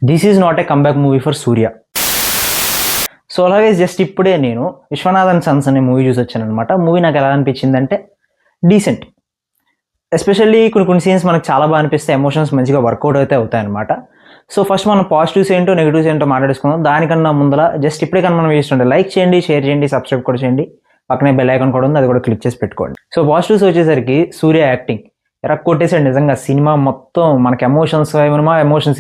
This is not a comeback movie for Surya. So అలాగే just ఇప్పుడే నేను Viswanathan Sons అనే మూవీ చూసి వచ్చాను అనమాట. మూవీ నాకు ఎలా అనిపించిందంటే డీసెంట్. ఎస్పెషల్లీ కొన్ని సీన్స్ మనకు చాలా బాగా అనిపిస్తే ఎమోషన్స్ మంచిగా వర్కౌట్ అయితే అవుతాయి అనమాట. సో ఫస్ట్ మనం పాజిటివ్స్ ఏంటో నెగిటివ్స్ ఏంటో మాట్లాడుకుందాం. దానికన్నా ముందర జస్ట్ ఇప్పుడే కన్నా మనం వేస్తుంటే లైక్ చేయండి, షేర్ చేయండి, సబ్స్క్రైబ్ కూడా చేయండి. పక్కనే బెల్ ఐకాన్ కూడా ఉంది, అది కూడా క్లిక్ చేసి పెట్టుకోండి. సో పాజిటివ్స్ వచ్చేసరికి సూర్య యాక్టింగ్ ఎరక్ కొట్టేసాడు నిజంగా. సినిమా మొత్తం మనకి ఎమోషన్స్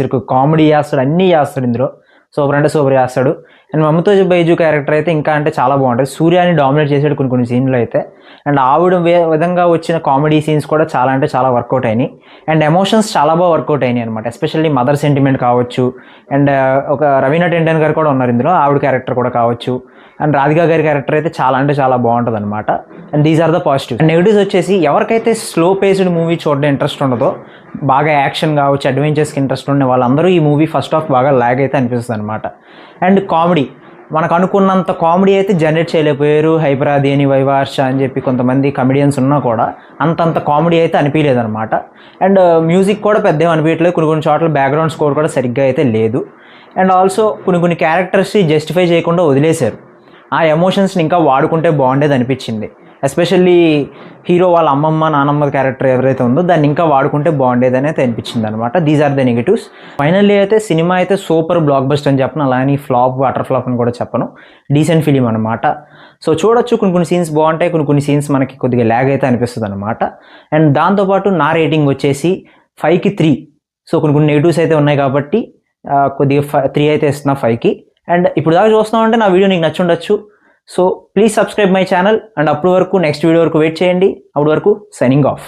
ఇరుకు, కామెడీ చేస్తాడు, అన్నీ చేస్తాడు ఇందులో. సూపర్ అంటే సూపర్ చేస్తాడు. అండ్ మమతాజ్ బైజు క్యారెక్టర్ అయితే ఇంకా అంటే చాలా బాగుంటుంది. సూర్యాని డామినేట్ చేసాడు కొన్ని సీన్లు అయితే. అండ్ ఆవిడ విధంగా వచ్చిన కామెడీ సీన్స్ కూడా చాలా అంటే చాలా వర్కౌట్ అయినాయి. అండ్ ఎమోషన్స్ చాలా బాగా వర్కౌట్ అయినాయి అనమాట. ఎస్పెషల్లీ మదర్ సెంటిమెంట్ కావచ్చు. అండ్ ఒక రవీనా టెండన్ గారు కూడా ఉన్నారు ఇందులో, ఆవిడ క్యారెక్టర్ కూడా కావచ్చు. అండ్ రాధికా గారి క్యారెక్టర్ అయితే చాలా అంటే చాలా బాగుంటుంది అనమాట. And these are the positive. And negatives వచ్చేసి ఎవరికైతే స్లో పేస్డ్ మూవీ చూడడం ఇంట్రెస్ట్ ఉండదో, బాగా యాక్షన్ కావచ్చు, అడ్వెంచర్స్కి ఇంట్రెస్ట్ ఉండే వాళ్ళందరూ ఈ మూవీ ఫస్ట్ హాఫ్ బాగా లాగ్ అయితే అనిపిస్తుంది అనమాట. అండ్ కామెడీ మనకు అనుకున్నంత కామెడీ అయితే జనరేట్ చేయలేకపోయారు. హైపరాది అని, వైవార్ష అని చెప్పి కొంతమంది కమెడియన్స్ ఉన్నా కూడా అంతంత కామెడీ అయితే అనిపించలేదు అనమాట. అండ్ మ్యూజిక్ కూడా పెద్దగా అనిపించలేదు. కొన్ని చోట్ల బ్యాక్గ్రౌండ్ స్కోర్ కూడా సరిగ్గా అయితే లేదు. అండ్ ఆల్సో కొన్ని క్యారెక్టర్స్ని జస్టిఫై చేయకుండా వదిలేశారు. ఆ ఎమోషన్స్ని ఇంకా వాడుకుంటే బాగుండేది అనిపించింది. ఎస్పెషల్లీ హీరో వాళ్ళ అమ్మమ్మ నానమ్మ క్యారెక్టర్ ఎవరైతే ఉందో దాన్ని ఇంకా వాడుకుంటే బాగుండేదని అయితే అనిపించింది అనమాట. These are the negatives. Finally అయితే సినిమా అయితే సూపర్ బ్లాక్ బస్టర్ అని చెప్పను, అలానే ఫ్లాప్ వాటర్ ఫ్లాప్ అని కూడా చెప్పను. డీసెంట్ ఫిలిం అనమాట. సో చూడొచ్చు, కొన్ని సీన్స్ బాగుంటాయి, కొన్ని సీన్స్ మనకి కొద్దిగా ల్యాగ్ అయితే అనిపిస్తుంది అనమాట. అండ్ దాంతోపాటు నా రేటింగ్ వచ్చేసి 5కి 3. సో కొన్ని నెగిటివ్స్ అయితే ఉన్నాయి కాబట్టి కొద్దిగా 3 అయితే ఇస్తున్నా 5కి. అండ్ ఇప్పుడు దాకా చూస్తున్నామంటే నా వీడియో నీకు నచ్చుండొచ్చు. So please subscribe my channel. And అప్పటి వరకు నెక్స్ట్ వీడియో వరకు వెయిట్ చేయండి. అప్పటి వరకు సైనింగ్ ఆఫ్.